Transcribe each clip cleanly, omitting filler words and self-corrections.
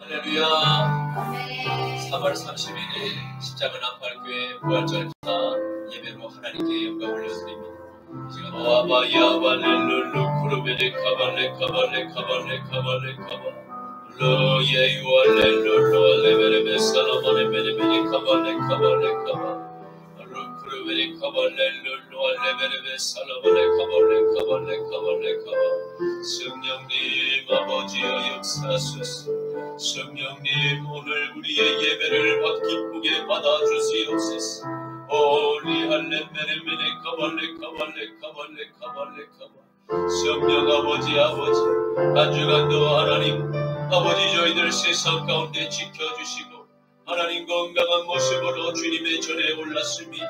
할렐루야. 3월 30일에 십자가난팔교회 부활절차 예배로 하나님께 영광 올려드립니다. 지금 와바야발렐룰루 쿠르베레 카발레 카발레 카발레 카발레 카바 로예유알렐룰루 알레베레베 사라바레 베레베레 카발레 카발레 카바 루쿠르베레 카발렐룰루 알레베레베 사라바레 카발레 카발레 카발레 카바 성령님 아버지여 역사하소서. 성령님 오늘 우리의 예배를 기쁘게 받아주시옵소서. 오리 할레메레메레 카발레 카발레 카발레 카발레 카바 성령 아버지 한 주간도 하나님 아버지 저희들 세상 가운데 지켜주시고 하나님 건강한 모습으로 주님의 전에 올랐습니다.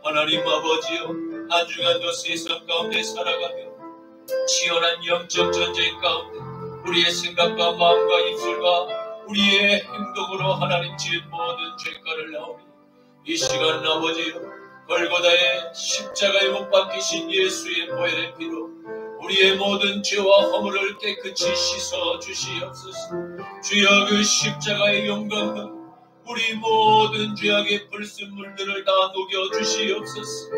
하나님 아버지여 한 주간도 세상 가운데 살아가며 치열한 영적 전쟁 가운데 우리의 생각과 마음과 입술과 우리의 행동으로 하나님 지은 모든 죄가를 나오니 이 시간 아버지여 골고다의 십자가에 못 박히신 예수의 보혈의 피로 우리의 모든 죄와 허물을 깨끗이 씻어 주시옵소서. 주여 그 십자가의 영광과 우리 모든 죄악의 불순물들을 다 녹여 주시옵소서.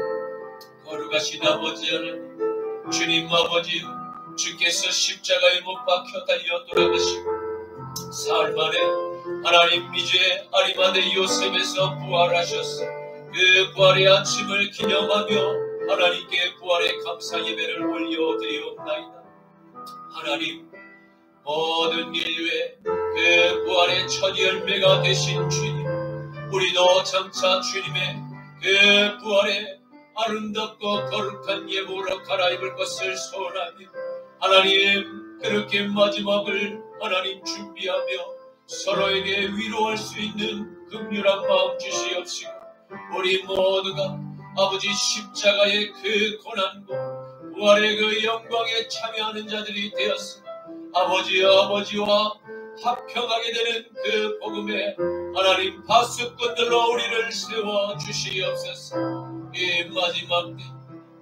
거룩하신 아버지 하나님 주님 아버지여 주께서 십자가에 못 박혀 달려 돌아가시고 사흘 만에 하나님 이제 아리마대 요셉에서 부활하셨어. 그 부활의 아침을 기념하며 하나님께 부활의 감사 예배를 올려드리옵나이다. 하나님 모든 인류의 그 부활의 첫 열매가 되신 주님, 우리도 점차 주님의 그 부활의 아름답고 거룩한 예보로 갈아입을 것을 소원하며 하나님 그렇게 마지막을 하나님 준비하며 서로에게 위로할 수 있는 긍휼한 마음 주시옵시고 우리 모두가 아버지 십자가의 그 고난과 부활의 그 영광에 참여하는 자들이 되었어 아버지와 합평하게 되는 그 복음에 하나님 파수꾼들로 우리를 세워 주시옵소서. 이 마지막 때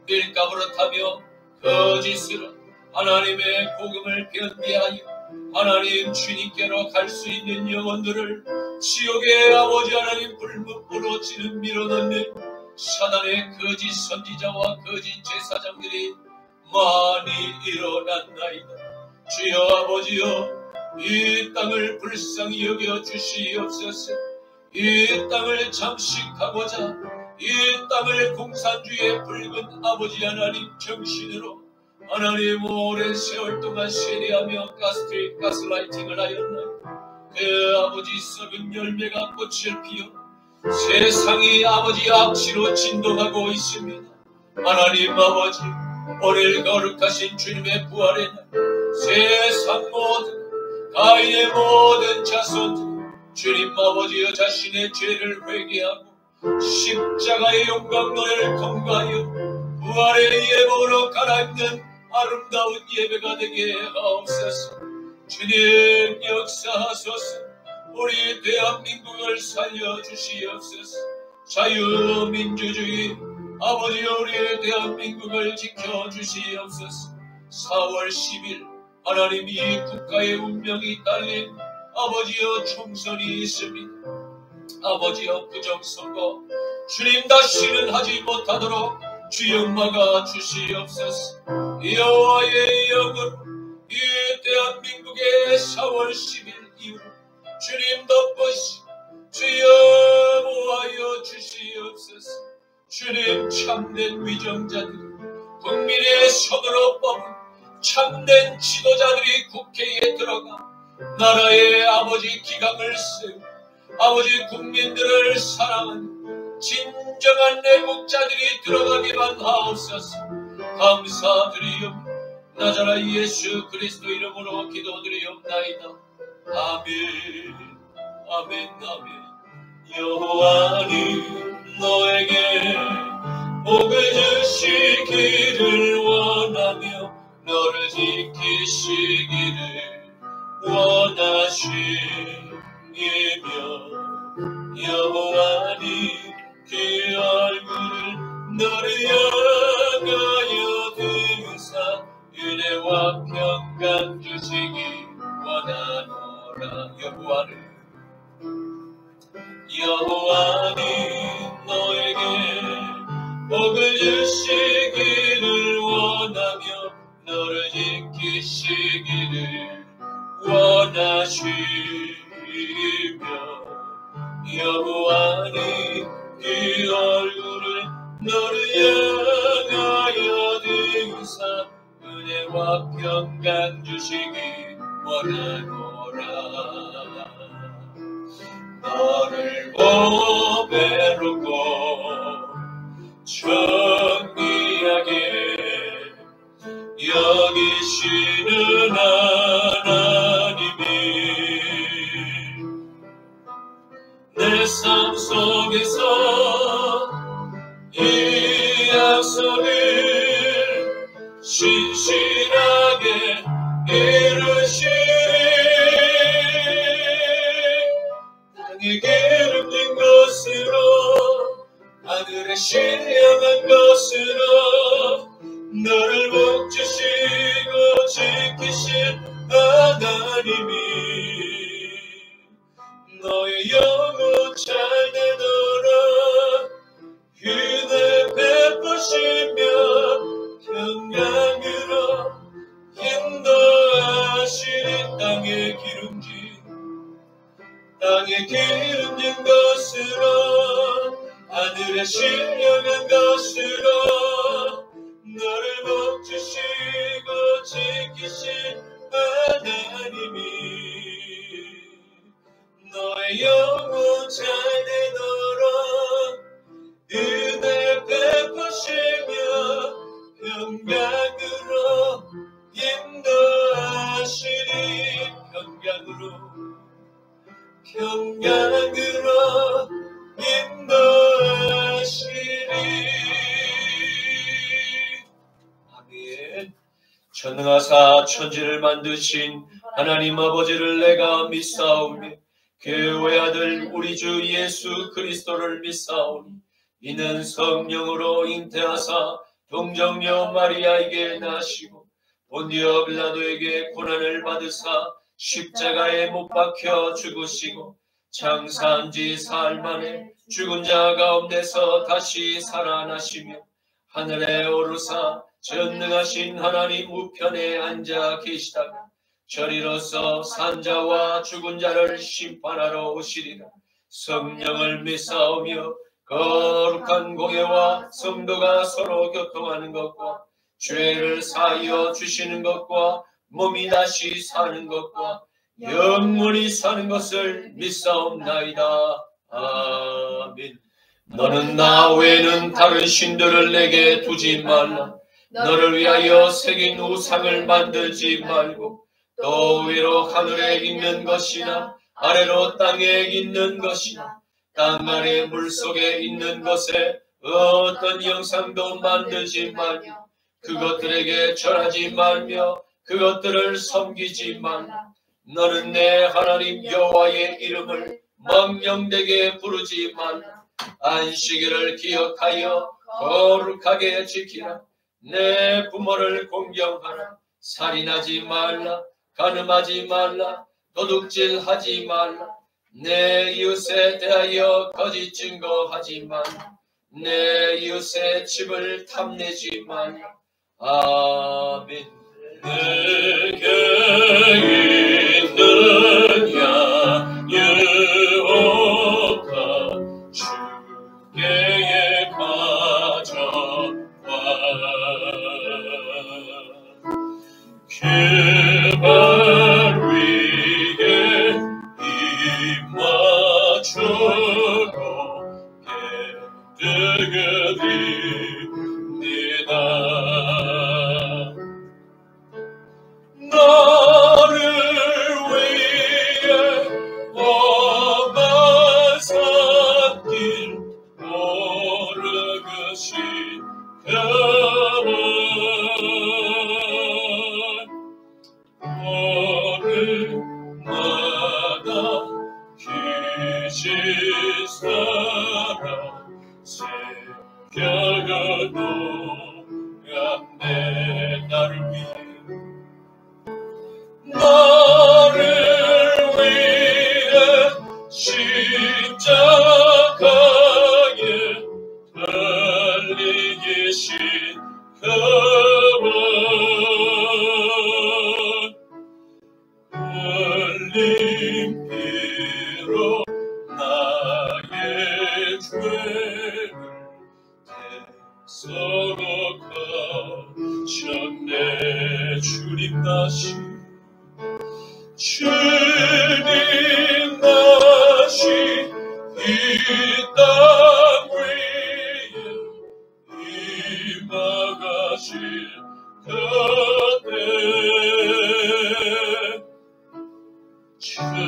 밀가부로 타며 거짓으로 하나님의 복음을 변비하여 하나님 주님께로 갈 수 있는 영혼들을 지옥의 아버지 하나님 불문으로 지는 밀어넣는 사단의 거짓 선지자와 거짓 제사장들이 많이 일어났나이다. 주여 아버지여 이 땅을 불쌍히 여겨 주시옵소서. 이 땅을 잠식하고자 이 땅을 공산주의의 붉은 아버지 하나님 정신으로 하나님 오랜 세월 동안 세례하며 가스라이팅을 하였나 그 아버지 썩은 열매가 꽃을 피워 세상이 아버지 악취로 진동하고 있습니다. 하나님 아버지 오늘 거룩하신 주님의 부활의 날 세상 모든 가인의 모든 자손들 주님 아버지여 자신의 죄를 회개하고 십자가의 영광 노래를 통과하여 부활의 예보로 갈아입는 아름다운 예배가 되게 하옵소서. 주님 역사하소서. 우리 대한민국을 살려주시옵소서. 자유민주주의 아버지 우리 대한민국을 지켜주시옵소서. 4월 10일 하나님 이 국가의 운명이 딸린 아버지여 총선이 있습니다. 아버지여 부정선거 주님 다시는 하지 못하도록 주여 막아 주시옵소서. 여호와의 영으로 이 대한민국의 4월 10일 이후 주님 덮으시 주여 모하여 주시옵소서. 주님 참된 위정자들이 국민의 손으로 뽑은 참된 지도자들이 국회에 들어가 나라의 아버지 기강을 세우고 아버지 국민들을 사랑하는 진정한 애국자들이 들어가기만 하옵소서. 감사드리옵 나자라 예수 그리스도 이름으로 기도드리옵나이다. 아멘 아멘 아멘. 여호와는 너에게 복을 주시기를 원하며 너를 지키시기를 원하시며 여호와는 그 얼굴을 너를 향하여 드사 은혜와 평강 주시기 원하노라. 여호와 얼굴을 너를 향하여 드사 은혜와 평강 주시기 원하노라. 너를 보고 배롭고 정리하게 여기시는 하나님이 내 삶 속에서 이 약속을 신실하게 이루시리. 땅에 기름진 것으로 하늘에 신령한 것으로 너를 붙드시고 지키신 하나님이 너의 영혼 잘되도록 은혜 베푸시며 평강으로 인도하시는 땅에 기름진 것으로 하늘에 신령한 것으로 너를 붙드시고 지키신 하나님이 너의 영혼 잘되도록 은혜 베푸시며 평강으로 인도하시리. 평강으로 인도하시리. 아멘. 전능하사 천지를 만드신 하나님 아버지를 내가 믿사오며 그의 아들 우리 주 예수 그리스도를 믿사오니 이는 성령으로 잉태하사 동정녀 마리아에게 나시고 본디오 빌라도에게 고난을 받으사 십자가에 못 박혀 죽으시고 장사한 지 사흘 만에 죽은 자 가운데서 다시 살아나시며 하늘에 오르사 전능하신 하나님 우편에 앉아 계시다가 저리로서 산자와 죽은 자를 심판하러 오시리라. 성령을 믿사오며 거룩한 공예와 성도가 서로 교통하는 것과 죄를 사하여 주시는 것과 몸이 다시 사는 것과 영원히 사는 것을 믿사옵나이다. 아멘. 너는 나 외에는 다른 신들을 내게 두지 말라. 너를 위하여 새긴 우상을 만들지 말고 또 위로 하늘에 있는 것이나 아래로 땅에 있는 것이나 땅 아래 물속에 있는 것에 어떤 형상도 만들지 말며 그것들에게 절하지 말며 그것들을 섬기지 말라. 너는 내 하나님 여호와의 이름을 망령되게 부르지 말라. 안식일을 기억하여 거룩하게 지키라. 내 부모를 공경하라. 살인하지 말라. 간음하지 말라. 도둑질하지 말라. 내 이웃에 대하여 거짓 증거하지 말라. 내 이웃의 집을 탐내지 말라. 아멘. 내게 있느냐 여호와 주께에 가져와 그 발 위에 입맞추고 깨뜨리니다. 너를 위해 험한 산길 오르듯이 가라. 걸음마다 귀신 사랑 새겨가도 내 나를 위해 너를 위해 십자가에 달리기 십가와 흘린 피로 나의 죄를 대속하셨네. 주님 다시 주님 다시 이 땅 위에 임하가실 그때 주의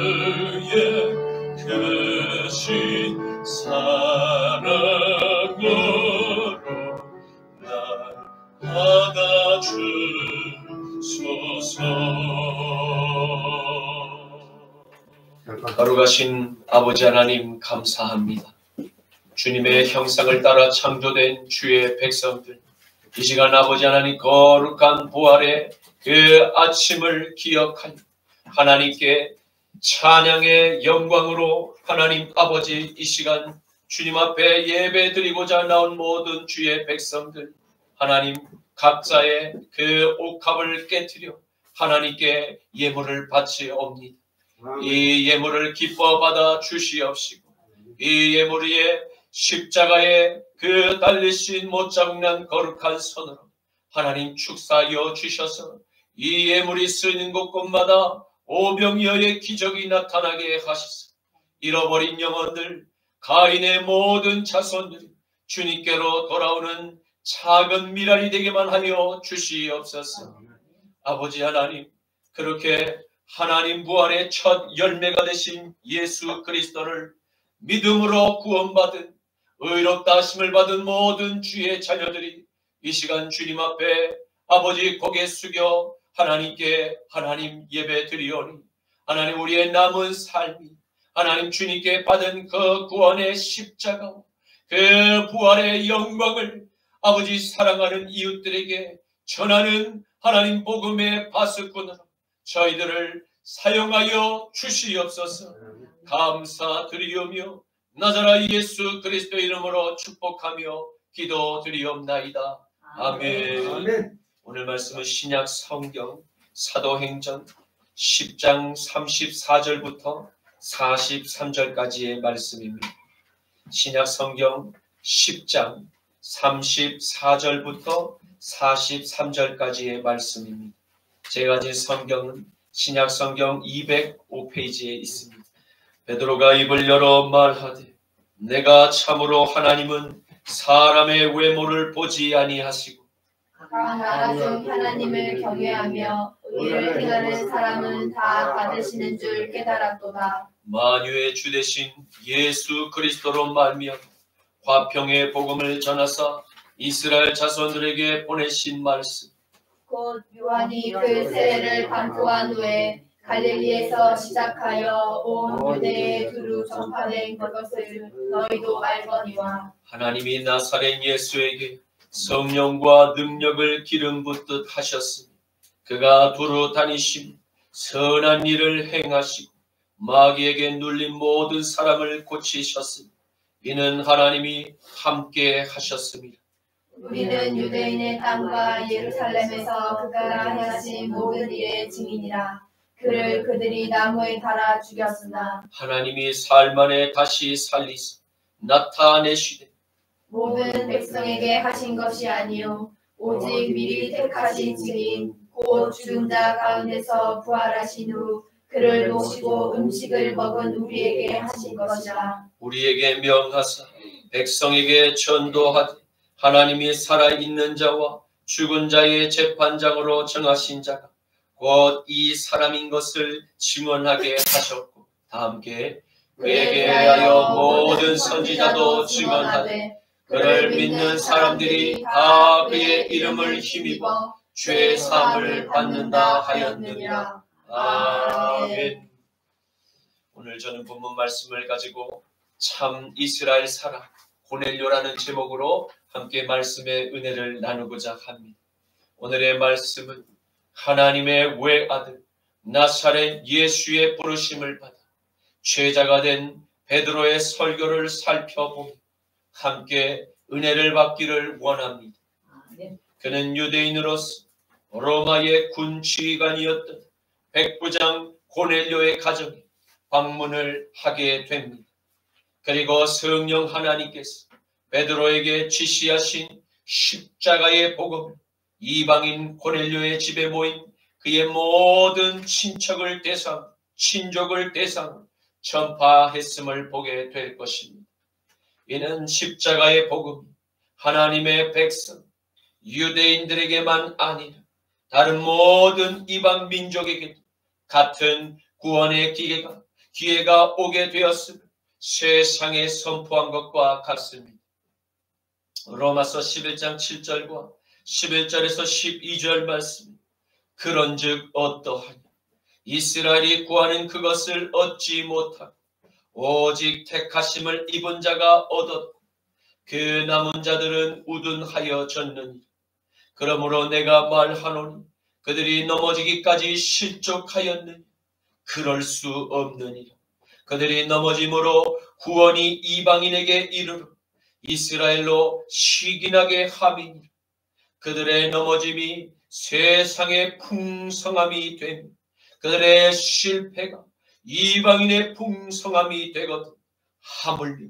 크신 사랑으로 날 받아주소서. 거룩하신 아버지 하나님 감사합니다. 주님의 형상을 따라 창조된 주의 백성들, 이 시간 아버지 하나님 거룩한 부활의 그 아침을 기억하여 하나님께 찬양의 영광으로 하나님 아버지 이 시간 주님 앞에 예배 드리고자 나온 모든 주의 백성들, 하나님 각자의 그 옥합을 깨뜨려 하나님께 예물을 바치옵니다. 이 예물을 기뻐 받아 주시옵시고 이 예물 위에 십자가의 그 달리신 못자국난 거룩한 손으로 하나님 축사하여 주셔서 이 예물이 쓰이는 곳곳마다 오병이어의 기적이 나타나게 하시소. 잃어버린 영혼들, 가인의 모든 자손들이 주님께로 돌아오는 작은 미랄이 되게만 하여 주시옵소서. 아버지 하나님, 그렇게 하나님 부활의 첫 열매가 되신 예수 그리스도를 믿음으로 구원받은 의롭다 하심을 받은 모든 주의 자녀들이 이 시간 주님 앞에 아버지 고개 숙여 하나님께 하나님 예배 드리오니 하나님 우리의 남은 삶이 하나님 주님께 받은 그 구원의 십자가 그 부활의 영광을 아버지 사랑하는 이웃들에게 전하는 하나님 복음의 파수꾼으로 저희들을 사용하여 주시옵소서. 감사드리오며 나자라 예수 그리스도의 이름으로 축복하며 기도드리옵나이다. 아멘. 오늘 말씀은 신약 성경 사도행전 10장 34절부터 43절까지의 말씀입니다. 신약 성경 10장 34절부터 43절까지의 말씀입니다. 제가 가진 성경은 신약 성경 205페이지에 있습니다. 베드로가 입을 열어 말하되 내가 참으로 하나님은 사람의 외모를 보지 아니하시고 나라 중 하나님을 경외하며 의를 행하는 사람은 다 받으시는 줄 깨달았도다. 만유의 주 되신 예수 그리스도로 말미암아 화평의 복음을 전하사 이스라엘 자손들에게 보내신 말씀 곧 요한이 그 세례를 반포한 후에 갈릴리에서 시작하여 온 유대에 두루 전파된 그것을 너희도 알거니와 하나님이 나사렛 예수에게 성령과 능력을 기름 붓듯 하셨으니 그가 두루 다니심 선한 일을 행하시고 마귀에게 눌린 모든 사람을 고치셨으니 이는 하나님이 함께 하셨습니다. 우리는 유대인의 땅과 예루살렘에서 그가 행하신 모든 일의 증인이라. 그를 그들이 나무에 달아 죽였으나 하나님이 살만에 다시 살리사 나타내시되 모든 백성에게 하신 것이 아니요 오직 미리 택하신 증인 곧 죽은 자 가운데서 부활하신 후 그를 모시고 음식을 먹은 우리에게 하신 것이라. 우리에게 명하사 백성에게 전도하되 하나님이 살아있는 자와 죽은 자의 재판장으로 정하신 자가 곧 이 사람인 것을 증언하게 하셨고 다 함께 그에게 대하여 모든 선지자도 증언하되 그를 믿는 사람들이 다 그의 이름을 힘입어 죄 사함을 받는다 하였느니라. 아멘. 오늘 저는 본문 말씀을 가지고 참 이스라엘 사람 고넬료라는 제목으로 함께 말씀의 은혜를 나누고자 합니다. 오늘의 말씀은 하나님의 외아들 나사렛 예수의 부르심을 받아 죄자가 된 베드로의 설교를 살펴보며 함께 은혜를 받기를 원합니다. 그는 유대인으로서 로마의 군 지휘관이었던 백부장 고넬료의 가정에 방문을 하게 됩니다. 그리고 성령 하나님께서 베드로에게 지시하신 십자가의 복음을 이방인 고넬료의 집에 모인 그의 모든 친척을 대상, 친족을 대상 전파했음을 보게 될 것입니다. 이는 십자가의 복음이 하나님의 백성, 유대인들에게만 아니라 다른 모든 이방 민족에게도 같은 구원의 기회가 오게 되었음을 세상에 선포한 것과 같습니다. 로마서 11장 7절과 11절에서 12절 말씀. 그런즉 어떠하냐? 이스라엘이 구하는 그것을 얻지 못하고 오직 택하심을 입은 자가 얻었고 그 남은 자들은 우둔하여 졌느니라. 그러므로 내가 말하노니 그들이 넘어지기까지 실족하였느냐? 그럴 수 없느니라. 그들이 넘어짐으로 구원이 이방인에게 이르러 이스라엘로 시기나게 함이니라. 그들의 넘어짐이 세상의 풍성함이 되며 그들의 실패가 이방인의 풍성함이 되거든 하물며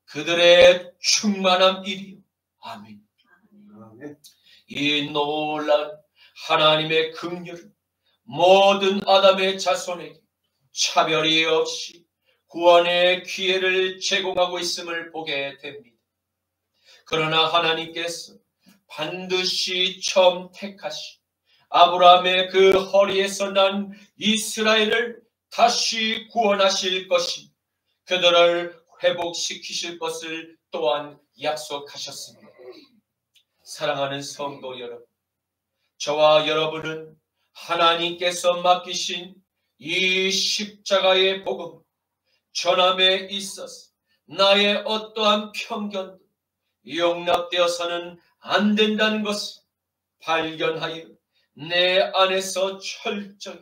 그들의 충만함 일이요. 아멘. 이 놀라운 하나님의 긍휼은 모든 아담의 자손에게 차별이 없이 구원의 기회를 제공하고 있음을 보게 됩니다. 그러나 하나님께서 반드시 처음 택하시 아브라함의 그 허리에서 난 이스라엘을 다시 구원하실 것이며 그들을 회복시키실 것을 또한 약속하셨습니다. 사랑하는 성도 여러분, 저와 여러분은 하나님께서 맡기신 이 십자가의 복음 전함에 있어서 나의 어떠한 편견도 용납되어서는 안 된다는 것을 발견하여 내 안에서 철저히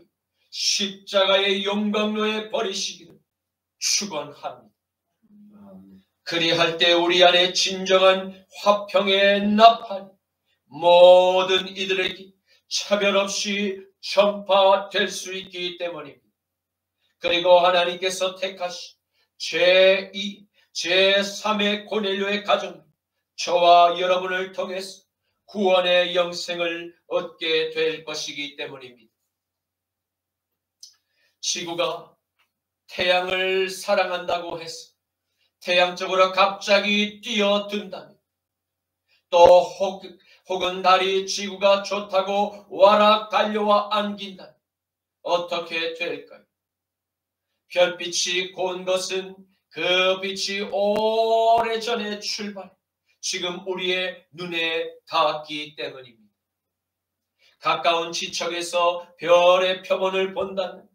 십자가의 용광로에 버리시기를 축원합니다. 그리할 때 우리 안에 진정한 화평의 나팔이 모든 이들에게 차별 없이 전파될 수 있기 때문입니다. 그리고 하나님께서 택하신 제2, 제3의 고넬료의 가정 저와 여러분을 통해서 구원의 영생을 얻게 될 것이기 때문입니다. 지구가 태양을 사랑한다고 해서 태양 쪽으로 갑자기 뛰어든다면 또 혹은 달이 지구가 좋다고 와락 달려와 안긴다면 어떻게 될까요? 별빛이 고운 것은 그 빛이 오래전에 출발해 지금 우리의 눈에 닿았기 때문입니다. 가까운 지척에서 별의 표본을 본다면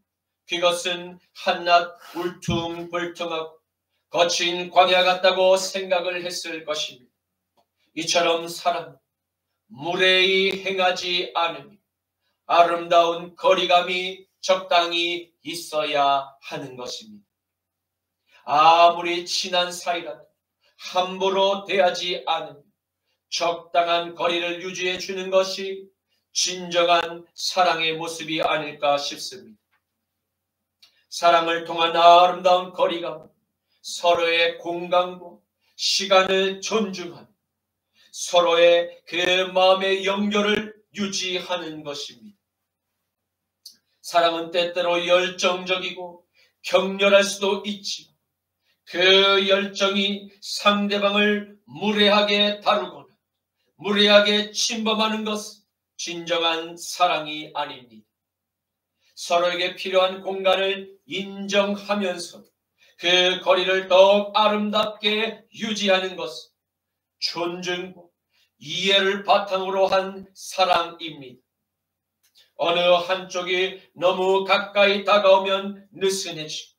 그것은 한낮 울퉁불퉁하고 거친 광야 같다고 생각을 했을 것입니다. 이처럼 사람은 무례히 행하지 않으며 아름다운 거리감이 적당히 있어야 하는 것입니다. 아무리 친한 사이라도 함부로 대하지 않으며 적당한 거리를 유지해 주는 것이 진정한 사랑의 모습이 아닐까 싶습니다. 사랑을 통한 아름다운 거리감은 서로의 공간과 시간을 존중하며 서로의 그 마음의 연결을 유지하는 것입니다. 사랑은 때때로 열정적이고 격렬할 수도 있지만 그 열정이 상대방을 무례하게 다루거나 무례하게 침범하는 것은 진정한 사랑이 아닙니다. 서로에게 필요한 공간을 인정하면서 그 거리를 더욱 아름답게 유지하는 것은 존중과 이해를 바탕으로 한 사랑입니다. 어느 한쪽이 너무 가까이 다가오면 느슨해지고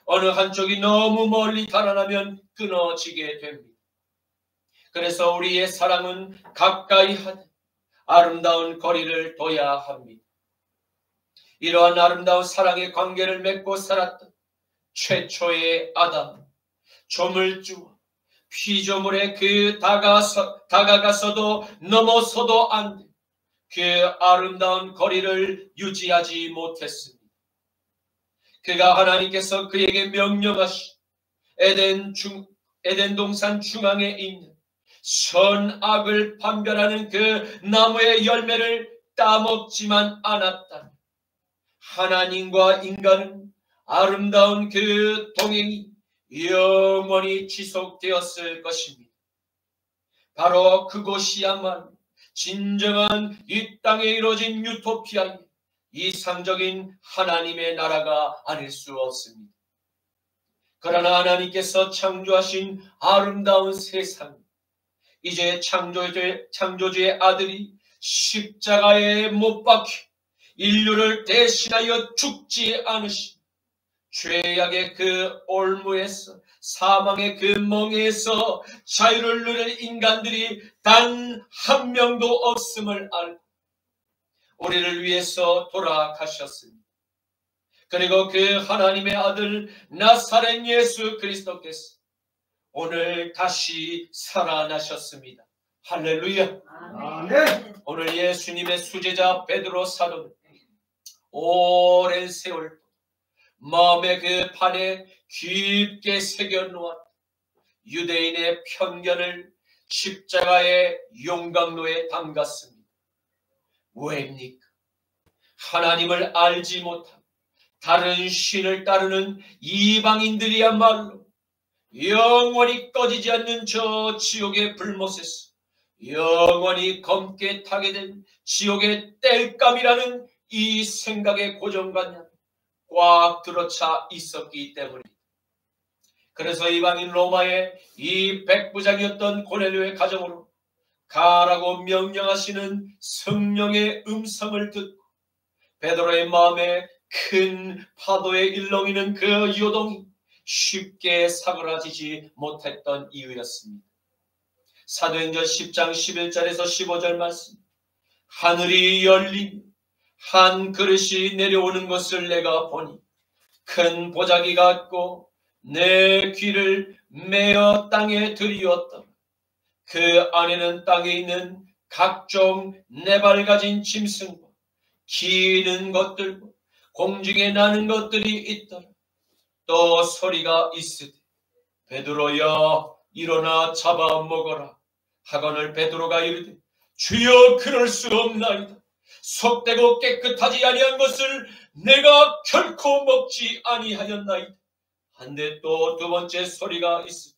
어느 한쪽이 너무 멀리 달아나면 끊어지게 됩니다. 그래서 우리의 사랑은 가까이 하되 아름다운 거리를 둬야 합니다. 이러한 아름다운 사랑의 관계를 맺고 살았던 최초의 아담, 조물주와 피조물에 그 다가가서도 넘어서도 안 돼. 그 아름다운 거리를 유지하지 못했습니다. 그가 하나님께서 그에게 명령하시 에덴 동산 중앙에 있는 선악을 판별하는 그 나무의 열매를 따먹지만 않았다. 하나님과 인간은 아름다운 그 동행이 영원히 지속되었을 것입니다. 바로 그곳이야말로 진정한 이 땅에 이루어진 유토피아의 이상적인 하나님의 나라가 아닐 수 없습니다. 그러나 하나님께서 창조하신 아름다운 세상, 이제 창조주의 아들이 십자가에 못 박혀 인류를 대신하여 죽지 않으신 죄악의 그 올무에서, 사망의 그 멍에서 자유를 누릴 인간들이 단 한 명도 없음을 알고 우리를 위해서 돌아가셨습니다. 그리고 그 하나님의 아들 나사렛 예수 그리스도께서 오늘 다시 살아나셨습니다. 할렐루야. 아멘. 오늘 예수님의 수제자 베드로 사도는 오랜 세월 마음의 그 판에 깊게 새겨놓았다. 유대인의 편견을 십자가의 용광로에 담갔습니다. 왜입니까? 하나님을 알지 못하고 다른 신을 따르는 이방인들이야말로 영원히 꺼지지 않는 저 지옥의 불못에서 영원히 검게 타게 된 지옥의 땔감이라는 이 생각의 고정관념 꽉 들어차 있었기 때문입니다. 그래서 이방인 로마의 이 백부장이었던 고넬료의 가정으로 가라고 명령하시는 성령의 음성을 듣고 베드로의 마음에 큰 파도에 일렁이는 그 요동이 쉽게 사그라지지 못했던 이유였습니다. 사도행전 10장 11절에서 15절 말씀, 하늘이 열리며 한 그릇이 내려오는 것을 내가 보니 큰 보자기 같고 내 귀를 메어 땅에 들이었더라. 그 안에는 땅에 있는 각종 네발 가진 짐승과 기는 것들과 공중에 나는 것들이 있더라. 또 소리가 있으되 베드로야 일어나 잡아먹어라 하거늘 베드로가 이르되 주여 그럴 수 없나이다. 속되고 깨끗하지 아니한 것을 내가 결코 먹지 아니하였나이다. 한데 또 두 번째 소리가 있으되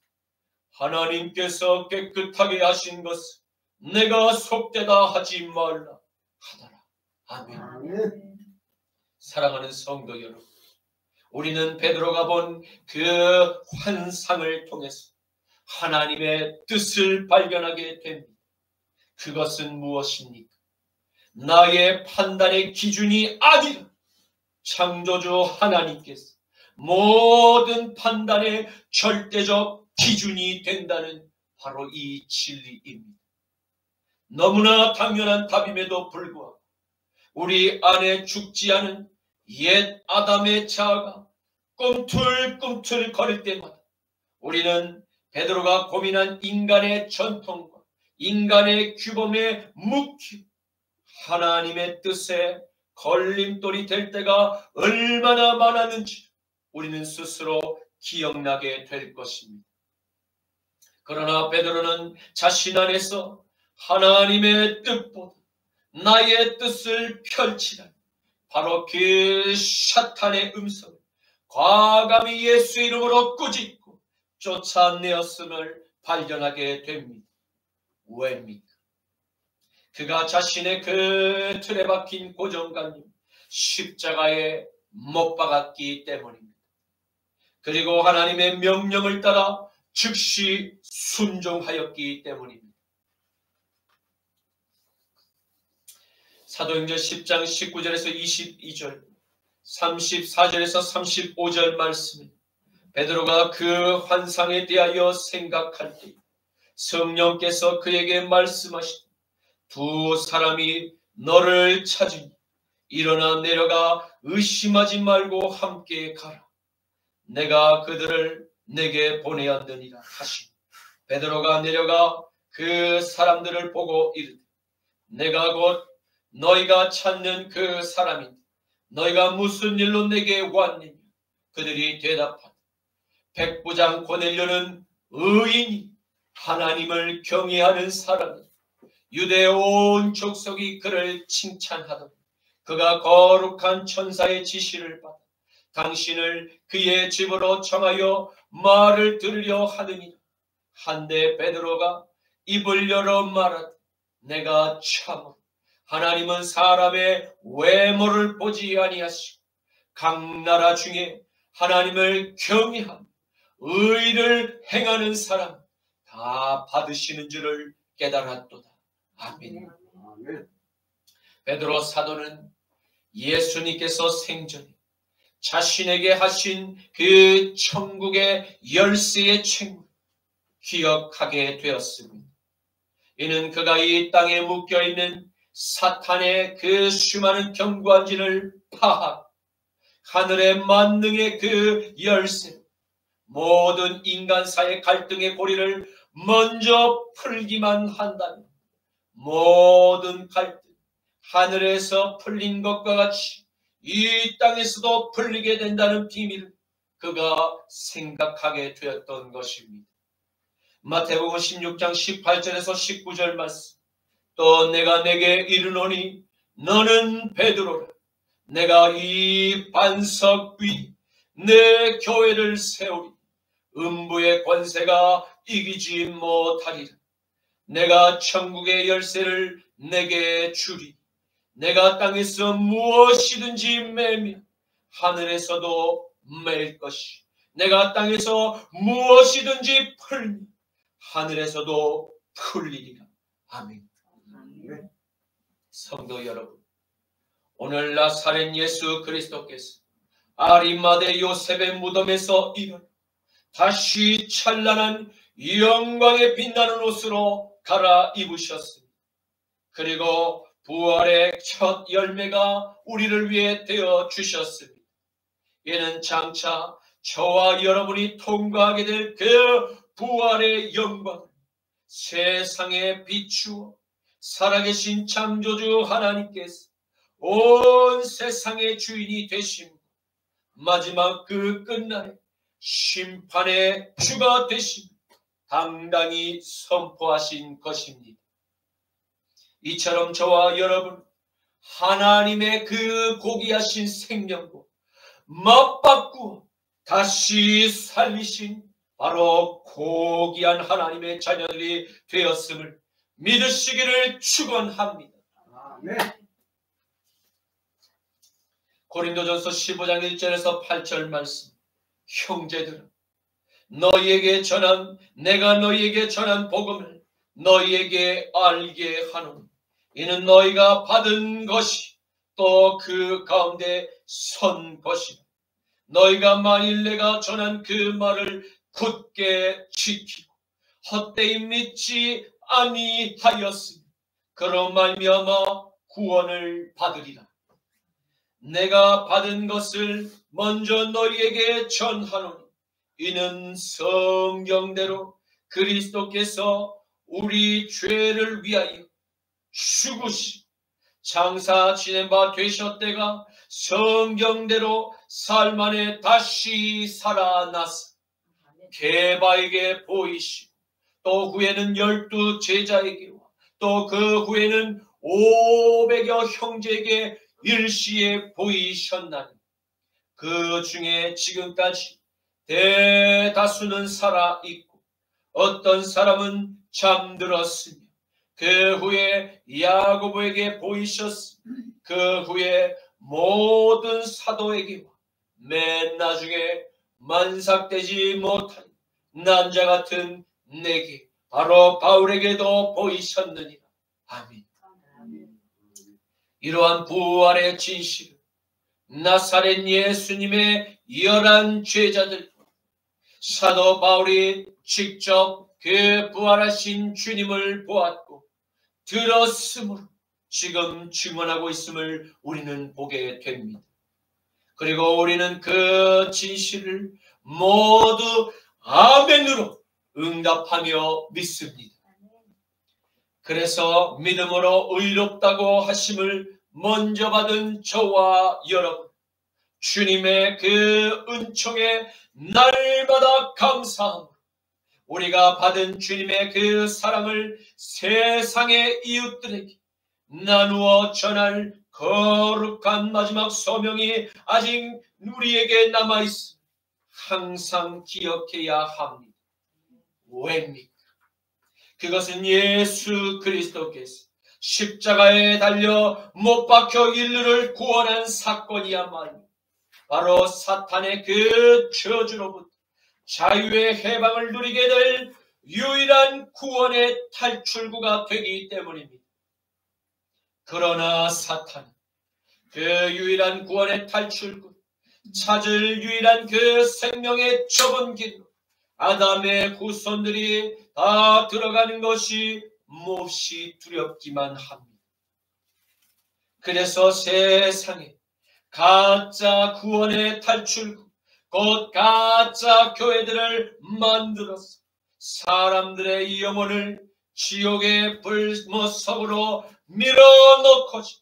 하나님께서 깨끗하게 하신 것을 내가 속되다 하지 말라 하더라. 아멘. 사랑하는 성도 여러분, 우리는 베드로가 본 그 환상을 통해서 하나님의 뜻을 발견하게 됩니다. 그것은 무엇입니까? 나의 판단의 기준이 아니라 창조주 하나님께서 모든 판단의 절대적 기준이 된다는 바로 이 진리입니다. 너무나 당연한 답임에도 불구하고 우리 안에 죽지 않은 옛 아담의 자아가 꿈틀꿈틀 거릴 때마다 우리는 베드로가 고민한 인간의 전통과 인간의 규범에 묶여 하나님의 뜻에 걸림돌이 될 때가 얼마나 많았는지 우리는 스스로 기억나게 될 것입니다. 그러나 베드로는 자신 안에서 하나님의 뜻보다 나의 뜻을 펼치라는 바로 그 사탄의 음성을 과감히 예수 이름으로 꾸짖고 쫓아내었음을 발견하게 됩니다. 왜입니까? 그가 자신의 그 틀에 박힌 고정관념 십자가에 못 박았기 때문입니다. 그리고 하나님의 명령을 따라 즉시 순종하였기 때문입니다. 사도행전 10장 19절에서 22절, 34절에서 35절 말씀은 베드로가 그 환상에 대하여 생각할 때 성령께서 그에게 말씀하시되 두 사람이 너를 찾으니 일어나 내려가 의심하지 말고 함께 가라. 내가 그들을 내게 보내었느니라 하시니 베드로가 내려가 그 사람들을 보고 이르되 내가 곧 너희가 찾는 그 사람인데 너희가 무슨 일로 내게 왔느냐? 그들이 대답하되 백부장 고넬료는 의인이 하나님을 경외하는 사람이 유대 온 족속이 그를 칭찬하더니 그가 거룩한 천사의 지시를 받아 당신을 그의 집으로 청하여 말을 들으려 하느니라. 한데 베드로가 입을 열어 말하되 내가 참으로 하나님은 사람의 외모를 보지 아니하시고 각 나라 중에 하나님을 경외하며 의를 행하는 사람 다 받으시는 줄을 깨달았도다. 아멘. 베드로 사도는 예수님께서 생전에 자신에게 하신 그 천국의 열쇠의 책무를 기억하게 되었습니다. 이는 그가 이 땅에 묶여있는 사탄의 그 수많은 경관진을 파하고 하늘의 만능의 그 열쇠로 모든 인간사의 갈등의 고리를 먼저 풀기만 한다면 모든 갈등 하늘에서 풀린 것과 같이 이 땅에서도 풀리게 된다는 비밀을 그가 생각하게 되었던 것입니다. 마태복음 16장 18절에서 19절 말씀. 또 내가 내게 이르노니 너는 베드로라. 내가 이 반석 위 내 교회를 세우리. 음부의 권세가 이기지 못하리라. 내가 천국의 열쇠를 내게 주리. 내가 땅에서 무엇이든지 매면 하늘에서도 매일 것이 내가 땅에서 무엇이든지 풀면 하늘에서도 풀리리라. 아멘. 성도 여러분, 오늘 나사렛 예수 그리스도께서 아리마대 요셉의 무덤에서 일어나 다시 찬란한 영광에 빛나는 옷으로 갈아입으셨습니다. 그리고 부활의 첫 열매가 우리를 위해 되어 주셨습니다. 이는 장차 저와 여러분이 통과하게 될 그 부활의 영광을 세상에 비추어 살아계신 창조주 하나님께서 온 세상의 주인이 되심으로 마지막 그 끝날에 심판의 주가 되심을 당당히 선포하신 것입니다. 이처럼 저와 여러분 하나님의 그 고귀하신 생명과 맞바꾸어 다시 살리신 바로 고귀한 하나님의 자녀들이 되었음을 믿으시기를 축원합니다. 아멘. 고린도전서 15장 1절에서 8절 말씀. 형제들아, 내가 너희에게 전한 복음을 너희에게 알게 하노니 이는 너희가 받은 것이 또 그 가운데 선 것이다. 너희가 만일 내가 전한 그 말을 굳게 지키고 헛되이 믿지 아니하였으니 그로 말미암아 구원을 받으리라. 내가 받은 것을 먼저 너희에게 전하노니 이는 성경대로 그리스도께서 우리 죄를 위하여 죽으시 장사 지낸 바 되셨다가 성경대로 삶 안에 다시 살아나서 게바에게 보이시고 또 후에는 12 제자에게와 또 그 후에는 500여 형제에게 일시에 보이셨나니 그 중에 지금까지 대다수는 살아있고 어떤 사람은 잠들었으며 그 후에 야고보에게 보이셨으며 그 후에 모든 사도에게와 맨 나중에 만삭되지 못한 난자 같은 내게 바로 바울에게도 보이셨느니라. 아멘. 이러한 부활의 진실을 나사렛 예수님의 열한 제자들 사도 바울이 직접 그 부활하신 주님을 보았고 들었으므로 지금 증언하고 있음을 우리는 보게 됩니다. 그리고 우리는 그 진실을 모두 아멘으로 응답하며 믿습니다. 그래서 믿음으로 의롭다고 하심을 먼저 받은 저와 여러분, 주님의 그 은총에 날마다 감사함으로 우리가 받은 주님의 그 사랑을 세상의 이웃들에게 나누어 전할 거룩한 마지막 소명이 아직 우리에게 남아있음 항상 기억해야 합니다. 왜입니까? 그것은 예수 그리스도께서 십자가에 달려 못 박혀 인류를 구원한 사건이야말로 바로 사탄의 그 저주로부터 자유의 해방을 누리게 될 유일한 구원의 탈출구가 되기 때문입니다. 그러나 사탄은 그 유일한 구원의 탈출구, 찾을 유일한 그 생명의 좁은 길로 아담의 후손들이 다 들어가는 것이 몹시 두렵기만 합니다. 그래서 세상에 가짜 구원의 탈출구, 곧 가짜 교회들을 만들어서 사람들의 영혼을 지옥의 불못석으로 밀어넣고자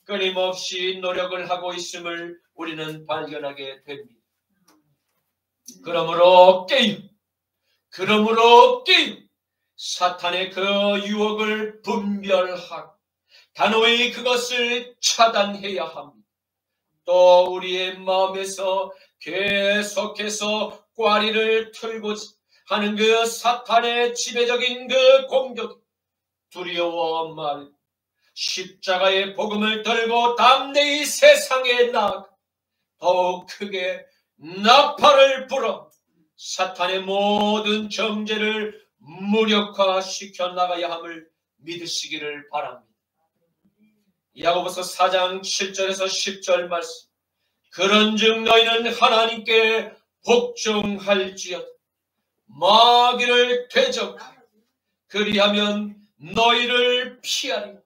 끊임없이 노력을 하고 있음을 우리는 발견하게 됩니다. 그러므로 깨임, 사탄의 그 유혹을 분별하고 단호히 그것을 차단해야 합니다. 또 우리의 마음에서 계속해서 꽈리를 틀고자 하는 그 사탄의 지배적인 그 공격, 두려워 말고 십자가의 복음을 들고 담대히 세상에 나아가 더욱 크게 나팔을 불어 사탄의 모든 정죄를 무력화시켜 나가야 함을 믿으시기를 바랍니다. 야고보서 4장 7절에서 10절 말씀, 그런즉 너희는 하나님께 복종할지어다. 마귀를 대적하여 그리하면 너희를 피하리라.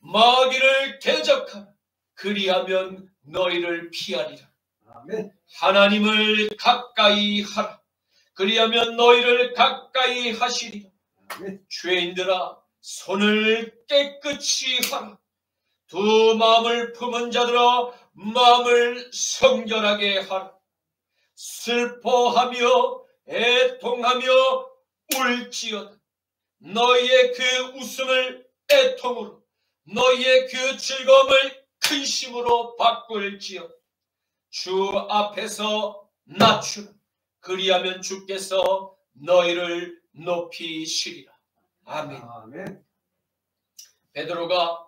마귀를 대적하여 그리하면 너희를 피하리라. 아멘. 하나님을 가까이 하라. 그리하면 너희를 가까이 하시리라. 아멘. 죄인들아, 손을 깨끗이 하라. 두 마음을 품은 자들아, 마음을 성결하게 하라. 슬퍼하며 애통하며 울지어다. 너희의 그 웃음을 애통으로, 너희의 그 즐거움을 근심으로 바꿀지어다. 주 앞에서 낮추라. 그리하면 주께서 너희를 높이시리라. 아멘. 아멘. 베드로가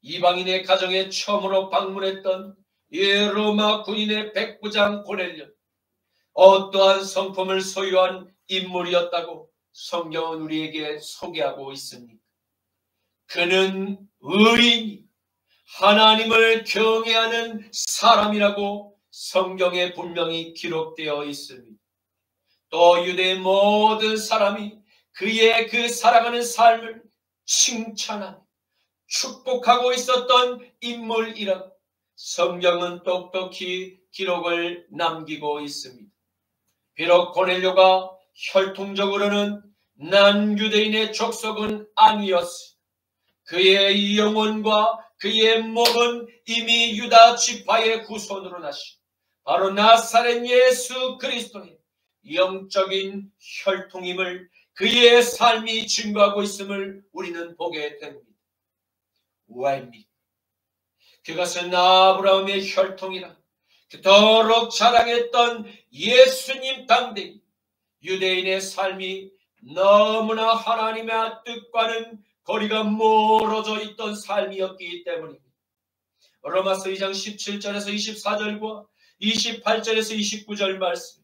이방인의 가정에 처음으로 방문했던 이 로마 군인의 백부장 고넬료, 어떠한 성품을 소유한 인물이었다고 성경은 우리에게 소개하고 있습니다. 그는 의인이 하나님을 경외하는 사람이라고 성경에 분명히 기록되어 있습니다. 또 유대의 모든 사람이 그의 그 살아가는 삶을 칭찬하며 축복하고 있었던 인물이라고 성경은 똑똑히 기록을 남기고 있습니다. 비록 고넬료가 혈통적으로는 난유대인의 족속은 아니었으나 그의 영혼과 그의 몸은 이미 유다 지파의 후손으로 나신 바로 나사렛 예수 그리스도의 영적인 혈통임을 그의 삶이 증거하고 있음을 우리는 보게 됩니다. 왜입니까? 그것은 아브라함의 혈통이라 그토록 자랑했던 예수님 당대의 유대인의 삶이 너무나 하나님의 뜻과는 거리가 멀어져 있던 삶이었기 때문입니다. 로마서 2장 17절에서 24절과 28절에서 29절 말씀,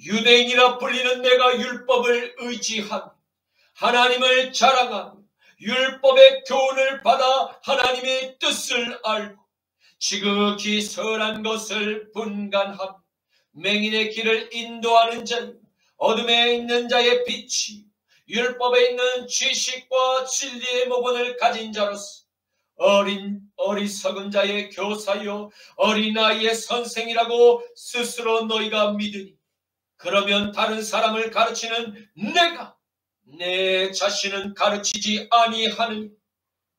유대인이라 불리는 내가 율법을 의지하며 하나님을 자랑하며 율법의 교훈을 받아 하나님의 뜻을 알고 지극히 선한 것을 분간하며 맹인의 길을 인도하는 자, 어둠에 있는 자의 빛이 율법에 있는 지식과 진리의 모본을 가진 자로서 어리석은 자의 교사요 어린아이의 선생이라고 스스로 너희가 믿으니, 그러면 다른 사람을 가르치는 내가 내 자신은 가르치지 아니하느니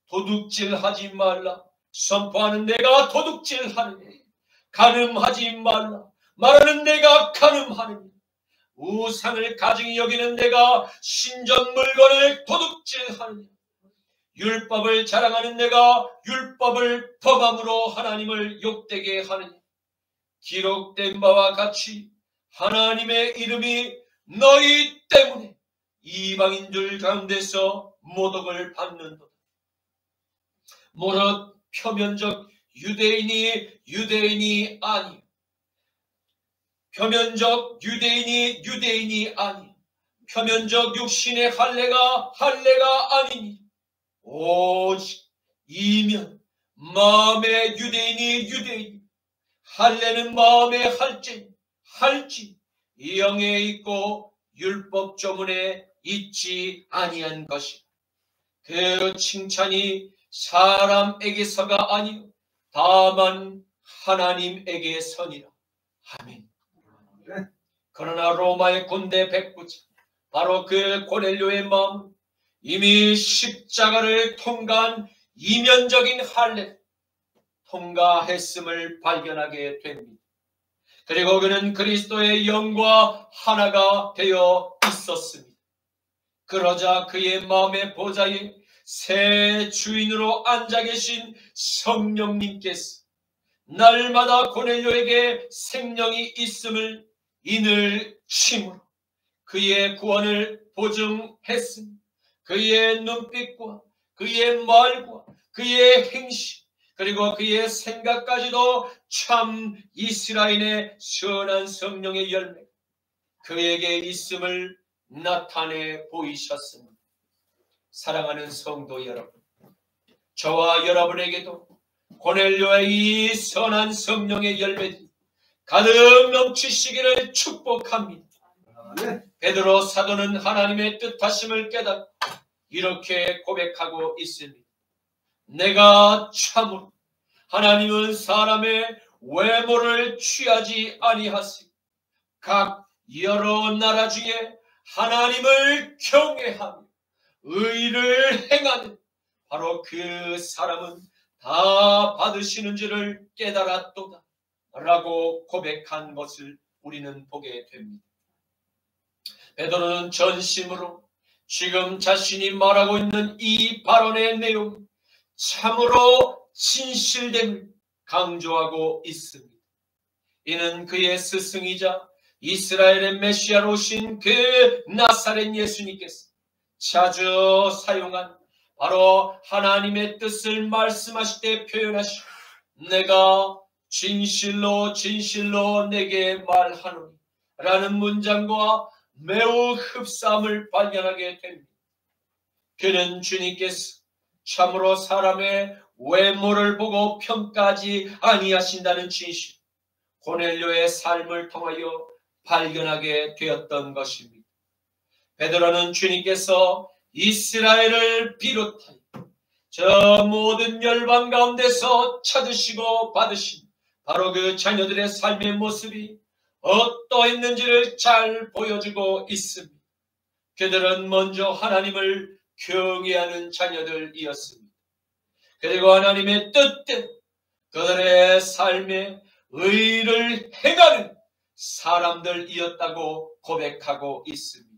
도둑질하지 말라. 선포하는 내가 도둑질하느니 간음하지 말라. 말하는 내가 간음하느냐? 우상을 가증히 여기는 내가 신전 물건을 도둑질하느냐? 율법을 자랑하는 내가 율법을 범함으로 하나님을 욕되게 하느냐? 기록된 바와 같이 하나님의 이름이 너희 때문에 이방인들 가운데서 모독을 받는도다. 무릇 표면적 유대인이 아니요, 표면적 유대인이 아니요, 표면적 육신의 할례가 아니니 오직 이면 마음의 유대인이 할례는 마음의 할지 영에 있고 율법 조문에 있지 아니한 것이, 그 칭찬이 사람에게서가 아니요 다만 하나님에게서니라. 아멘. 그러나 로마의 군대 백부장 바로 그 고넬료의 마음, 이미 십자가를 통과한 이면적인 할례를 통과했음을 발견하게 됩니다. 그리고 그는 그리스도의 영과 하나가 되어 있었습니다. 그러자 그의 마음의 보좌에 새 주인으로 앉아 계신 성령님께서 날마다 고넬료에게 생명이 있음을 인을 침으로 그의 구원을 보증했으며, 그의 눈빛과 그의 말과 그의 행실 그리고 그의 생각까지도 참 이스라엘의 선한 성령의 열매 그에게 있음을 나타내 보이셨습니다. 사랑하는 성도 여러분, 저와 여러분에게도 고넬료의 이 선한 성령의 열매들이 가득 넘치시기를 축복합니다. 베드로 사도는 하나님의 뜻하심을 깨닫고 이렇게 고백하고 있습니다. 내가 참으로 하나님은 사람의 외모를 취하지 아니하시고 각 여러 나라 중에 하나님을 경외하며 의를 행하는 바로 그 사람은 다 받으시는 줄을 깨달았도다 라고 고백한 것을 우리는 보게 됩니다. 베드로는 전심으로 지금 자신이 말하고 있는 이 발언의 내용 참으로 진실됨을 강조하고 있습니다. 이는 그의 스승이자 이스라엘의 메시아로 오신 그 나사렛 예수님께서 자주 사용한 바로 하나님의 뜻을 말씀하실 때 표현하시고 내가 진실로 내게 말하노니 라는 문장과 매우 흡사함을 발견하게 됩니다. 그는 주님께서 참으로 사람의 외모를 보고 평가하지 아니하신다는 진실, 고넬료의 삶을 통하여 발견하게 되었던 것입니다. 베드로는 주님께서 이스라엘을 비롯하여 저 모든 열방 가운데서 찾으시고 받으신 바로 그 자녀들의 삶의 모습이 어떠했는지를 잘 보여주고 있습니다. 그들은 먼저 하나님을 경외하는 자녀들이었습니다. 그리고 하나님의 뜻대로 그들의 삶에 의를 행하는 사람들이었다고 고백하고 있습니다.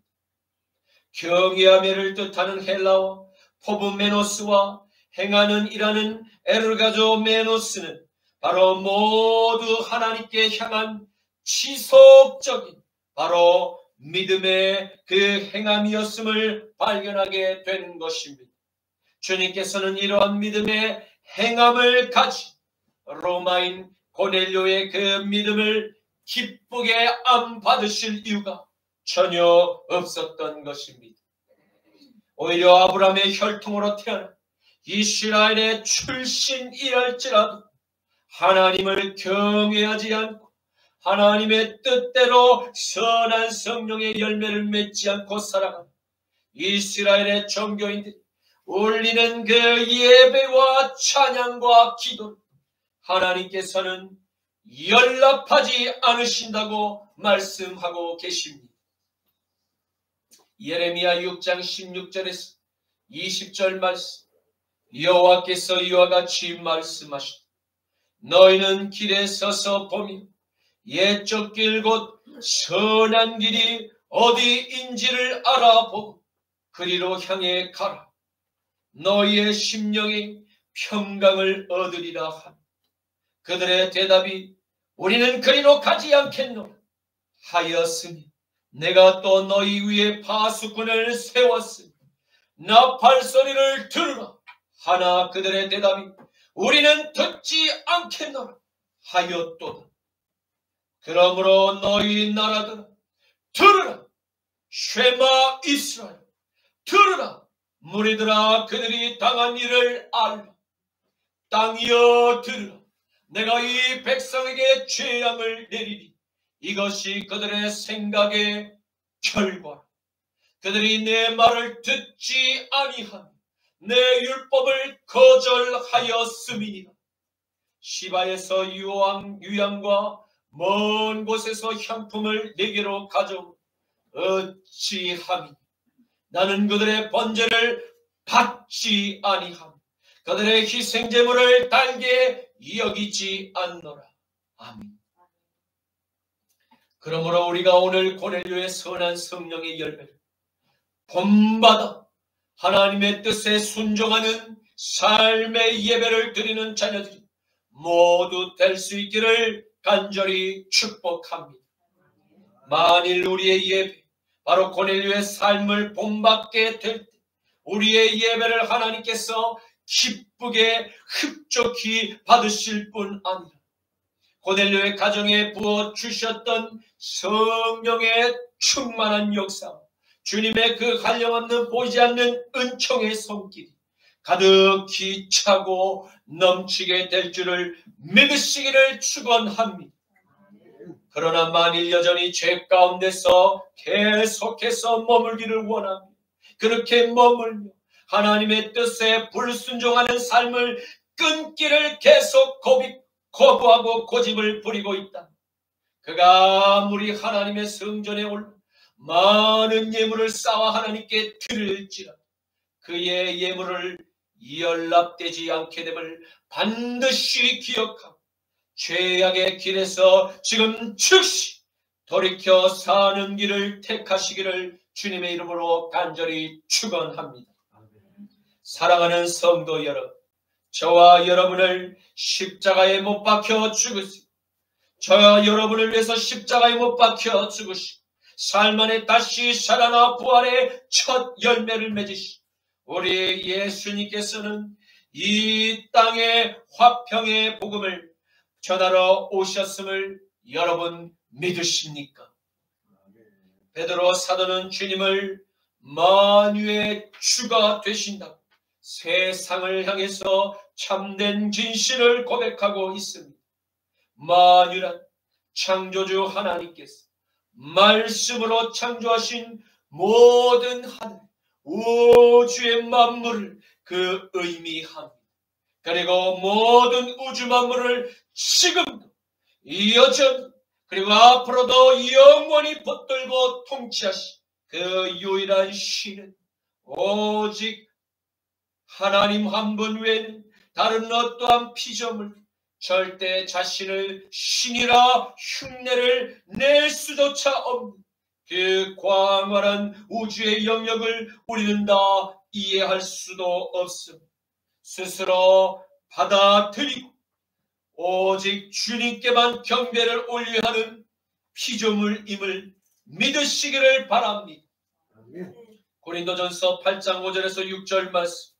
경외하며를 뜻하는 헬라어 포브메노스와 행하는 이라는 에르가조메노스는 바로 모두 하나님께 향한 지속적인 바로 믿음의 그 행함이었음을 발견하게 된 것입니다. 주님께서는 이러한 믿음의 행함을 가진 로마인 고넬료의 그 믿음을 기쁘게 안 받으실 이유가 전혀 없었던 것입니다. 오히려 아브라함의 혈통으로 태어난 이스라엘의 출신이랄지라도 하나님을 경외하지 않고 하나님의 뜻대로 선한 성령의 열매를 맺지 않고 살아가는 이스라엘의 종교인들이 올리는 그 예배와 찬양과 기도를 하나님께서는 연락하지 않으신다고 말씀하고 계십니다. 예레미야 6장 16절에서 20절 말씀, 여호와께서 이와 같이 말씀하시되 너희는 길에 서서 보며 옛적 길 곧 선한 길이 어디인지를 알아보고 그리로 향해 가라. 너희의 심령이 평강을 얻으리라 하니 그들의 대답이 우리는 그리로 가지 않겠노라 하였으니 내가 또 너희 위에 파수꾼을 세웠으니 나팔 소리를 들으라 하나 그들의 대답이 우리는 듣지 않겠노라 하였도다. 그러므로 너희 나라들아 들으라. 쉐마 이스라엘 들으라. 무리들아 그들이 당한 일을 알라. 땅이여 들으라. 내가 이 백성에게 재앙을 내리리. 이것이 그들의 생각의 결과라. 그들이 내 말을 듣지 아니하며 내 율법을 거절하였음이니라. 시바에서 유향과 먼 곳에서 향품을 내게로 가져오 어찌함이니 나는 그들의 번제를 받지 아니하며 그들의 희생제물을 달게 여기지 않노라. 아멘. 그러므로 우리가 오늘 고넬료의 선한 성령의 열매를 본받아 하나님의 뜻에 순종하는 삶의 예배를 드리는 자녀들이 모두 될 수 있기를 간절히 축복합니다. 만일 우리의 예배, 바로 고넬료의 삶을 본받게 될 때 우리의 예배를 하나님께서 기쁘게 흡족히 받으실 뿐 아니라 고넬료의 가정에 부어주셨던 성령의 충만한 역사, 주님의 그 한량없는 보이지 않는 은총의 손길이 가득히 차고 넘치게 될 줄을 믿으시기를 축원합니다. 그러나 만일 여전히 죄 가운데서 계속해서 머물기를 원합니다. 그렇게 머물며 하나님의 뜻에 불순종하는 삶을 끊기를 계속 거부하고 고집을 부리고 있다. 그가 아무리 하나님의 성전에 올라 많은 예물을 쌓아 하나님께 드릴지라 그의 예물을 연락되지 않게 됨을 반드시 기억하고 죄악의 길에서 지금 즉시 돌이켜 사는 길을 택하시기를 주님의 이름으로 간절히 축원합니다. 사랑하는 성도 여러분, 저와 여러분을 십자가에 못 박혀 죽으시고 저와 여러분을 위해서 십자가에 못 박혀 죽으시고 삶 안에 다시 살아나 부활의 첫 열매를 맺으시고 우리 예수님께서는 이 땅의 화평의 복음을 전하러 오셨음을 여러분 믿으십니까? 베드로 사도는 주님을 만유의 주가 되신다고 세상을 향해서 참된 진실을 고백하고 있습니다. 만유란 창조주 하나님께서 말씀으로 창조하신 모든 하늘 우주의 만물을 그 의미합니다. 그리고 모든 우주 만물을 지금도 여전히 그리고 앞으로도 영원히 붙들고 통치하신 그 유일한 신은 오직 하나님 한 분 외에는 다른 어떠한 피조물 절대 자신을 신이라 흉내를 낼 수조차 없는 그 광활한 우주의 영역을 우리는 다 이해할 수도 없습니다. 스스로 받아들이고 오직 주님께만 경배를 올려야 하는 피조물임을 믿으시기를 바랍니다. 고린도전서 8장 5절에서 6절 말씀.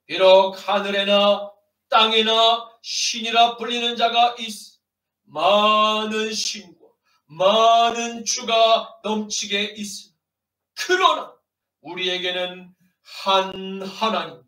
비록 하늘에나 땅에나 신이라 불리는 자가 있어 많은 신과 많은 주가 넘치게 있으나 그러나 우리에게는 한 하나님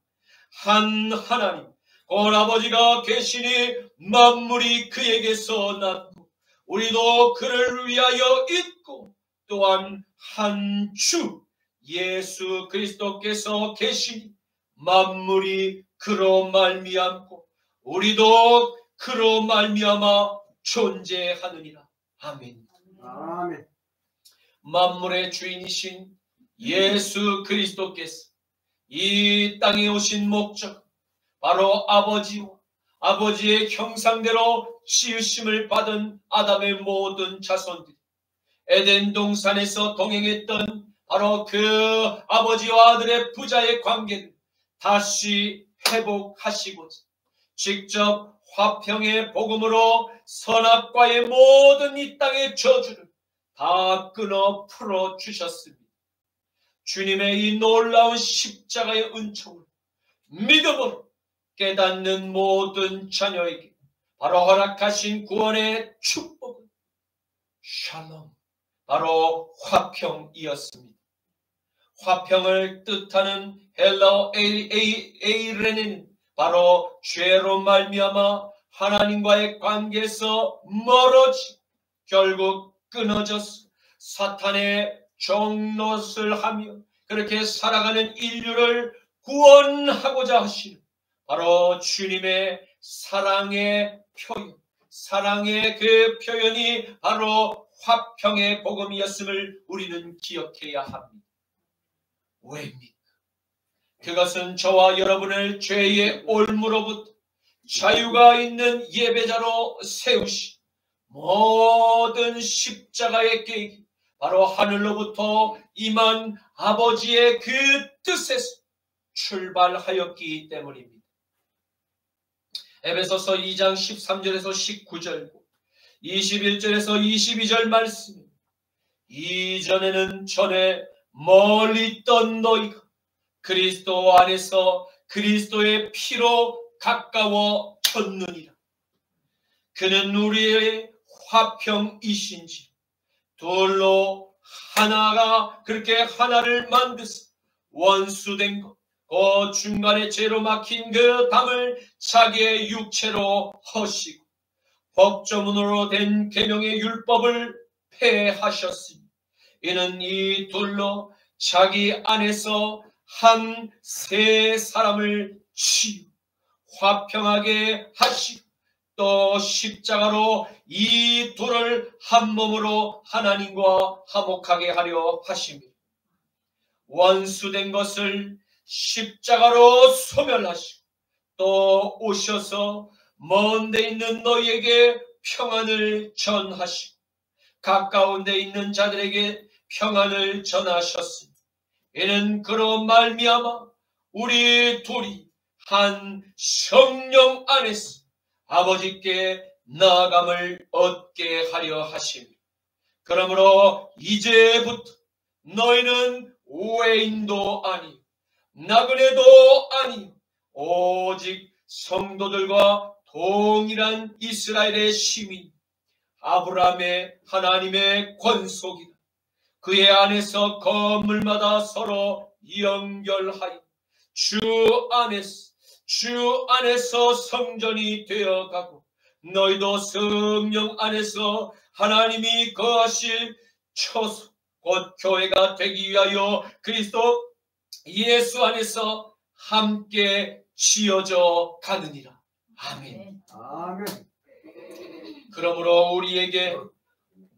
온 아버지가 계시니 만물이 그에게서 났고 우리도 그를 위하여 있고 또한 한 주 예수 그리스도께서 계시니 만물이 그로 말미암고 우리도 그로 말미암아 존재하느니라. 아멘. 아멘. 만물의 주인이신 예수 그리스도께서 이 땅에 오신 목적 바로 아버지와 아버지의 형상대로 지으심을 받은 아담의 모든 자손들이 에덴 동산에서 동행했던 바로 그 아버지와 아들의 부자의 관계를 다시 회복하시고자 직접 화평의 복음으로 선악과의 모든 이 땅의 저주를 다 끊어 풀어주셨습니다. 주님의 이 놀라운 십자가의 은총을 믿음으로 깨닫는 모든 자녀에게 바로 허락하신 구원의 축복은 샬롬, 바로 화평이었습니다. 화평을 뜻하는 헬라어 에이레는 바로 죄로 말미암아 하나님과의 관계에서 멀어지 결국 끊어져서 사탄의 종노릇을 하며 그렇게 살아가는 인류를 구원하고자 하시는 바로 주님의 사랑의 표현, 사랑의 그 표현이 바로 화평의 복음이었음을 우리는 기억해야 합니다. 왜입니까? 그것은 저와 여러분을 죄의 올무로부터 자유가 있는 예배자로 세우시 모든 십자가의 계획이 바로 하늘로부터 임한 아버지의 그 뜻에서 출발하였기 때문입니다. 에베소서 2장 13절에서 19절 21절에서 22절 말씀, 이전에는 전에 멀리 있던 너희가 그리스도 안에서 그리스도의 피로 가까워졌느니라. 그는 우리의 화평이신지 둘로 하나가 그렇게 하나를 만드사 원수된 것 그 중간에 죄로 막힌 그 담을 자기의 육체로 허시고 법조문으로 된 계명의 율법을 폐하셨으니 이는 이 둘로 자기 안에서 한 세 사람을 치유 화평하게 하시고 또 십자가로 이 둘을 한 몸으로 하나님과 화목하게 하려 하십니다. 원수된 것을 십자가로 소멸하시고 또 오셔서 먼 데 있는 너희에게 평안을 전하시고 가까운 데 있는 자들에게 평안을 전하셨으니 이는 그로 말미암아 우리 둘이 한 성령 안에서 아버지께 나아감을 얻게 하려 하십니다. 그러므로 이제부터 너희는 외인도 아니요 나그네도 아니요 오직 성도들과 동일한 이스라엘의 시민 아브라함의 하나님의 권속이다. 그의 안에서 건물마다 서로 연결하여 주 안에서 성전이 되어가고 너희도 성령 안에서 하나님이 거하실 처소 곧 교회가 되기 위하여 그리스도 예수 안에서 함께 지어져 가느니라. 아멘. 아멘. 그러므로 우리에게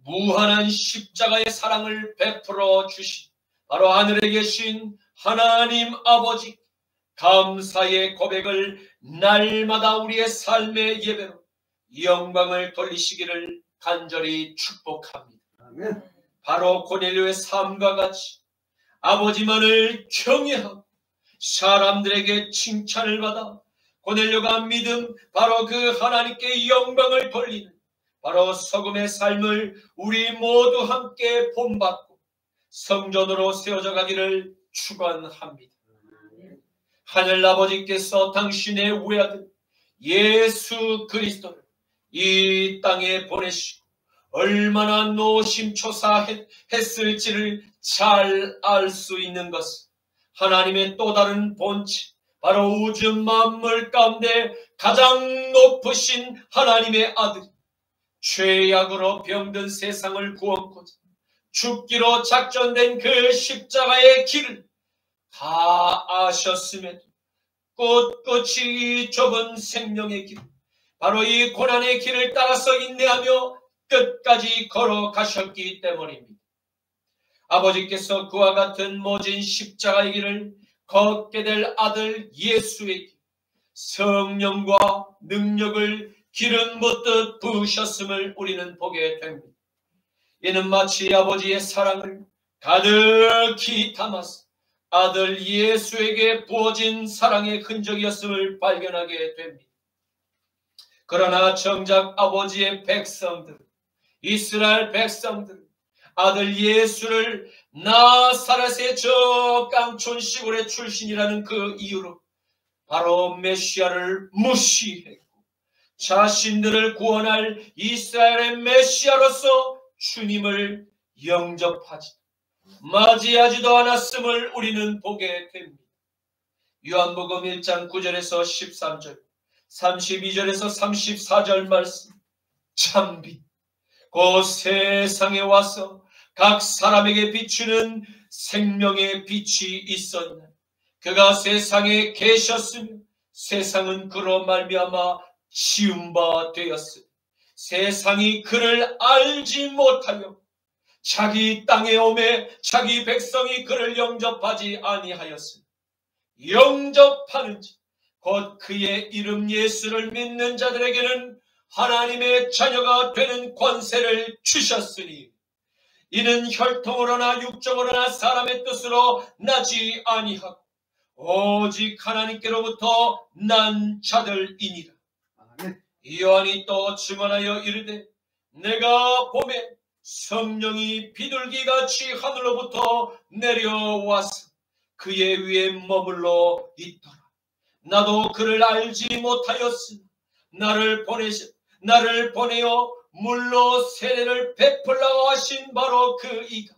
무한한 십자가의 사랑을 베풀어 주신 바로 하늘에 계신 하나님 아버지 감사의 고백을 날마다 우리의 삶의 예배로 영광을 돌리시기를 간절히 축복합니다. 아멘. 바로 고넬료의 삶과 같이 아버지만을 경외하고 사람들에게 칭찬을 받아 고넬료가 믿음 바로 그 하나님께 영광을 돌리는 바로 소금의 삶을 우리 모두 함께 본받고 성전으로 세워져 가기를 축원합니다. 하늘아버지께서 당신의 외아들 예수 그리스도를 이 땅에 보내시고 얼마나 노심초사했을지를 잘 알 수 있는 것은 하나님의 또 다른 본체 바로 우주 만물 가운데 가장 높으신 하나님의 아들 죄악으로 병든 세상을 구원코자 죽기로 작전된 그 십자가의 길을 다 아셨음에도 꿋꿋이 좁은 생명의 길 바로 이 고난의 길을 따라서 인내하며 끝까지 걸어가셨기 때문입니다. 아버지께서 그와 같은 모진 십자가의 길을 걷게 될 아들 예수에게 성령과 능력을 기름 붓듯 부으셨음을 우리는 보게 됩니다. 이는 마치 아버지의 사랑을 가득히 담아서 아들 예수에게 부어진 사랑의 흔적이었음을 발견하게 됩니다. 그러나 정작 아버지의 백성들, 이스라엘 백성들, 아들 예수를 나사렛의 저 깡촌 시골의 출신이라는 그 이유로 바로 메시아를 무시했고 자신들을 구원할 이스라엘의 메시아로서 주님을 영접하지 맞이하지도 않았음을 우리는 보게 됩니다. 요한복음 1장 9절에서 13절, 32절에서 34절 말씀, 참빛 그 세상에 와서 각 사람에게 비추는 생명의 빛이 있었나 그가 세상에 계셨으며 세상은 그로 말미암아 지은 바 되었으니 세상이 그를 알지 못하여 자기 땅에 오매 자기 백성이 그를 영접하지 아니하였으니 영접하는 자 곧 그의 이름 예수를 믿는 자들에게는 하나님의 자녀가 되는 권세를 주셨으니 이는 혈통으로나 육정으로나 사람의 뜻으로 나지 아니하고 오직 하나님께로부터 난 자들이니라. 요한이 또 증언하여 이르되 내가 보매 성령이 비둘기같이 하늘로부터 내려와서 그의 위에 머물러 있더라. 나도 그를 알지 못하였으나 나를 보내어 물로 세례를 베풀라고 하신 바로 그 이가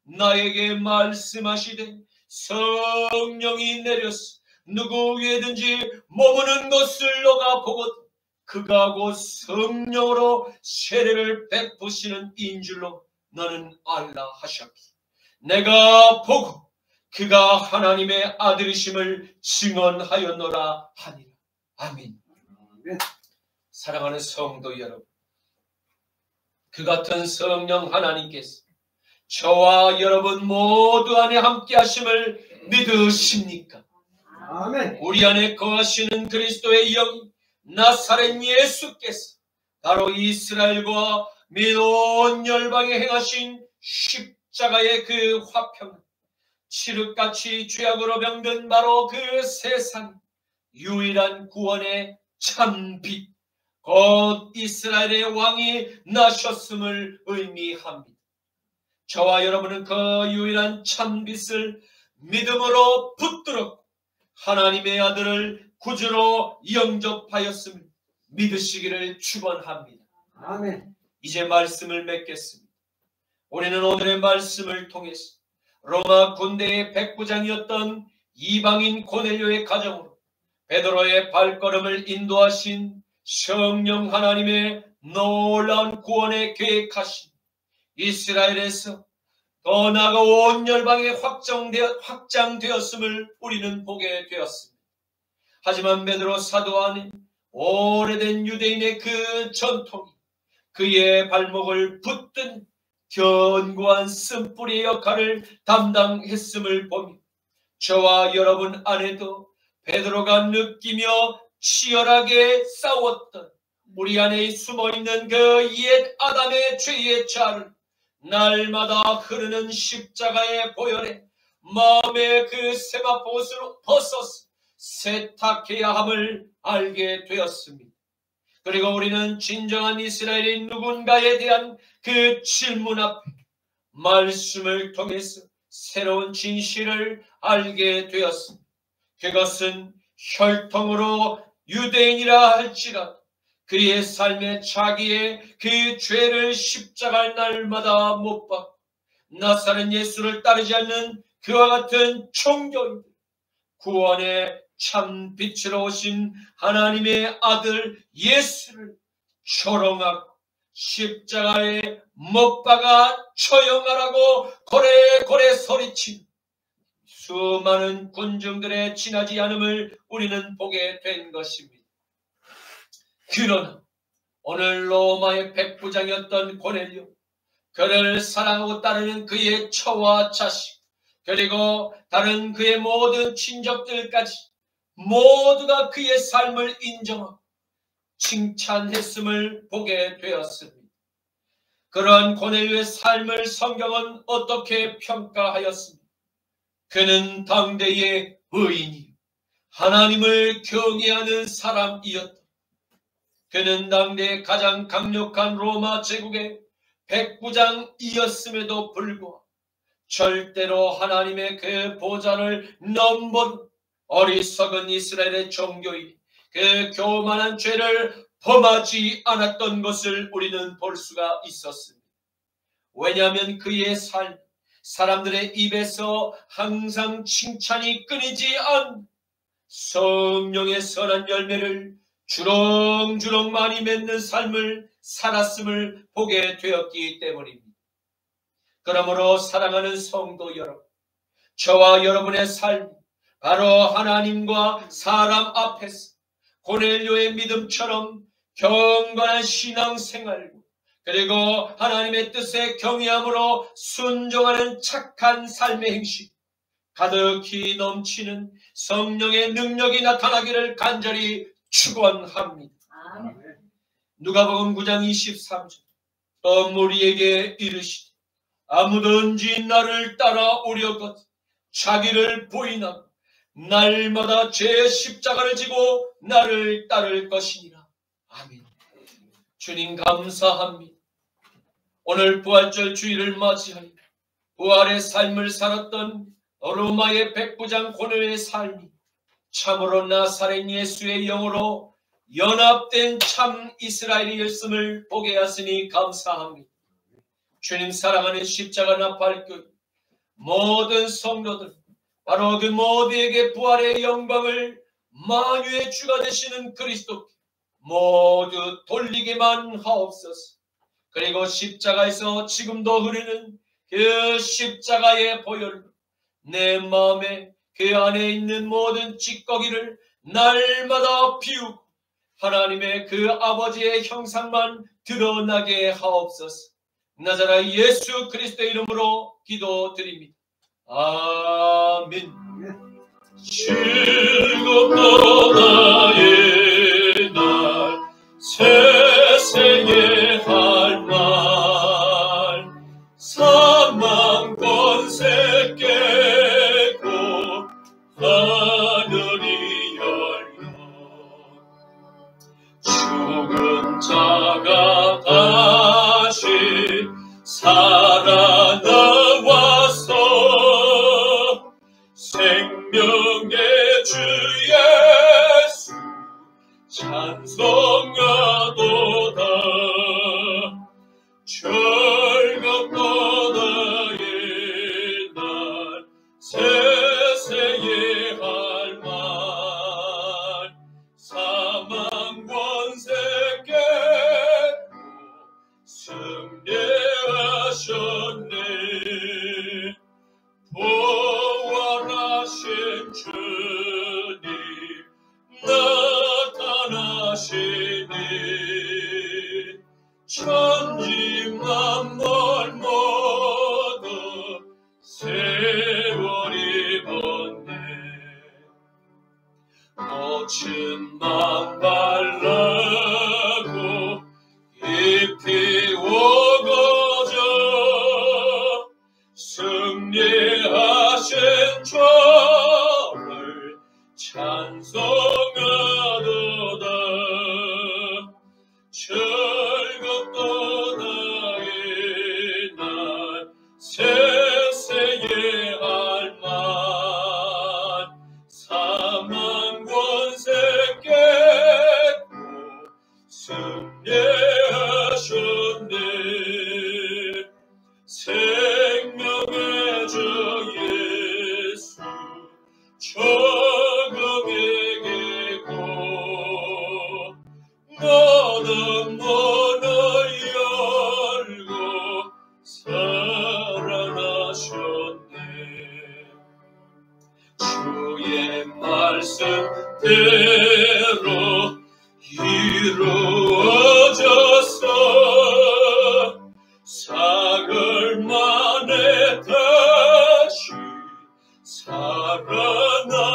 나에게 말씀하시되 성령이 내려서 누구 위에든지 머무는 것을 너가 보거든 그가 곧 성령으로 세례를 베푸시는 이인 줄로 너는 알라 하셨기 내가 보고 그가 하나님의 아들이심을 증언하였노라 하니라. 아멘. 사랑하는 성도 여러분, 그 같은 성령 하나님께서 저와 여러분 모두 안에 함께 하심을 믿으십니까? 아멘. 우리 안에 거하시는 그리스도의 영이 나사렛 예수께서 바로 이스라엘과 및 온 열방에 행하신 십자가의 그 화평 칠흑같이 죄악으로 병든 바로 그 세상 유일한 구원의 참빛 곧 이스라엘의 왕이 나셨음을 의미합니다. 저와 여러분은 그 유일한 참빛을 믿음으로 붙들었고 하나님의 아들을 구주로 영접하였음을 믿으시기를 축원합니다. 아멘. 이제 말씀을 맺겠습니다. 우리는 오늘의 말씀을 통해서 로마 군대의 백부장이었던 이방인 고넬료의 가정으로 베드로의 발걸음을 인도하신 성령 하나님의 놀라운 구원의 계획하신 이스라엘에서 더 나아가 온 열방에 확장되었음을 우리는 보게 되었습니다. 하지만 베드로 사도 안에 오래된 유대인의 그 전통이 그의 발목을 붙든 견고한 쓴뿌리의 역할을 담당했음을 보며 저와 여러분 안에도 베드로가 느끼며 치열하게 싸웠던 우리 안에 숨어있는 그 옛 아담의 죄의 자를 날마다 흐르는 십자가의 보혈에 마음의 그 세마포옷을 벗어서 세탁해야 함을 알게 되었습니다. 그리고 우리는 진정한 이스라엘인 누군가에 대한 그 질문 앞에 말씀을 통해서 새로운 진실을 알게 되었습니다. 그것은 혈통으로 유대인이라 할지라도 그의 삶에 자기의 그 죄를 십자가 날마다 못 박고 나사렛 예수를 따르지 않는 그와 같은 종교인들 구원의 참 빛으로 오신 하나님의 아들 예수를 조롱하고 십자가에 못 박아 처형하라고 고래고래 소리친 수많은 군중들의 지나지 않음을 우리는 보게 된 것입니다. 그러나 오늘 로마의 백부장이었던 고넬료, 그를 사랑하고 따르는 그의 처와 자식, 그리고 다른 그의 모든 친족들까지 모두가 그의 삶을 인정하고 칭찬했음을 보게 되었습니다. 그러한 고넬료의 삶을 성경은 어떻게 평가하였습니까? 그는 당대의 의인이요 하나님을 경외하는 사람이었다. 그는 당대의 가장 강력한 로마 제국의 백부장이었음에도 불구하고 절대로 하나님의 그 보좌를 넘본 어리석은 이스라엘의 종교인이 그 교만한 죄를 범하지 않았던 것을 우리는 볼 수가 있었습니다. 왜냐하면 그의 삶, 사람들의 입에서 항상 칭찬이 끊이지 않는 성령의 선한 열매를 주렁주렁 많이 맺는 삶을 살았음을 보게 되었기 때문입니다. 그러므로 사랑하는 성도 여러분, 저와 여러분의 삶, 바로 하나님과 사람 앞에서 고넬료의 믿음처럼 경건한 신앙생활, 그리고 하나님의 뜻에 경외함으로 순종하는 착한 삶의 행실, 가득히 넘치는 성령의 능력이 나타나기를 간절히 축원합니다. 누가복음 9장 23절 또 무리에게 이르시되 아무든지 나를 따라오려거든 자기를 부인하고 날마다 제 십자가를 지고 나를 따를 것이니라. 아멘. 주님 감사합니다. 오늘 부활절 주일을 맞이하여 부활의 삶을 살았던 로마의 백부장 고넬료의 삶이 참으로 나사렛 예수의 영으로 연합된 참 이스라엘이었음을 보게 하시니 감사합니다. 주님 사랑하는 십자가 나팔교회 모든 성도들, 바로 그 모두에게 부활의 영광을 만유의 주가 되시는 그리스도께 모두 돌리게만 하옵소서. 그리고 십자가에서 지금도 흐르는 그 십자가의 보혈로 내 마음에 그 안에 있는 모든 찌꺼기를 날마다 비우고 하나님의 그 아버지의 형상만 드러나게 하옵소서. 나자라 예수 그리스도의 이름으로 기도드립니다. 아멘. 즐겁다 나의 날 세세에 할 말 사망 권세 깨고 하늘이 열려 죽은 자가 다시 살아나와서 생명의 주 예수 찬송하도다. 즐겁다 나의 날 세세에 할 말 사망 권세 깨고 승리하셨네. 부활하신 주님 나타나시니 천지 만물 모두 세월이 벗네. 꽃은 만발하고 잎이 우거져 승리하신 주를 찬송하도다. 즐겁다 나의 날 세세에 할 말 사망 권세 깨고 승리하셨네. 생명의 주 예수 저금에게고 너는 문을 열고 살아나셨네. 주의 말씀대로 이루어져서 사흘 만에 다시 살아나셨네.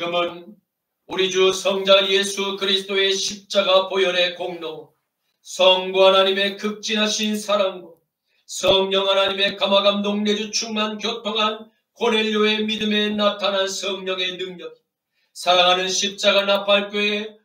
지금은 우리 주 성자 예수 그리스도의 십자가 보혈의 공로, 성부 하나님의 극진하신 사랑과 성령 하나님의 감화감동 내주 충만 교통한 고넬료의 믿음에 나타난 성령의 능력이 사랑하는 십자가 나팔교회